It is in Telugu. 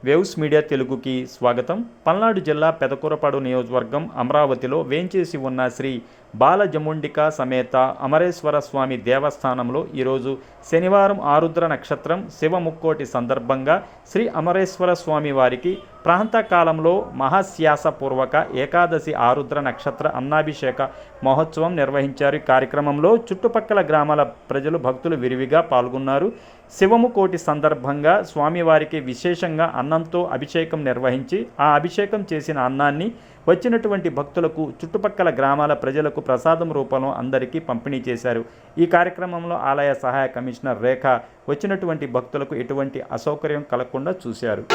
వేవ్స్ మీడియా తెలుగుకి స్వాగతం. పల్నాడు జిల్లా పెదకూరపాడు నియోజకవర్గం అమరావతిలో వేంచేసి ఉన్న శ్రీ బాలజముండిక సమేత అమరేశ్వర స్వామి దేవస్థానంలో ఈరోజు శనివారం ఆరుద్ర నక్షత్రం శివముక్కోటి సందర్భంగా శ్రీ అమరేశ్వర స్వామి వారికి ప్రాంతకాలంలో మహాశ్యాసపూర్వక ఏకాదశి ఆరుద్ర నక్షత్ర అన్నాభిషేక మహోత్సవం నిర్వహించారు. ఈ కార్యక్రమంలో చుట్టుపక్కల గ్రామాల ప్రజలు భక్తులు విరివిగా పాల్గొన్నారు. శివముకోటి సందర్భంగా స్వామివారికి విశేషంగా అన్నంతో అభిషేకం నిర్వహించి ఆ అభిషేకం చేసిన అన్నాన్ని వచ్చినటువంటి భక్తులకు చుట్టుపక్కల గ్రామాల ప్రజలకు ప్రసాదం రూపంలో అందరికీ పంపిణీ చేశారు. ఈ కార్యక్రమంలో ఆలయ సహాయ కమిషనర్ రేఖ వచ్చినటువంటి భక్తులకు ఎటువంటి అసౌకర్యం కలగకుండా చూశారు.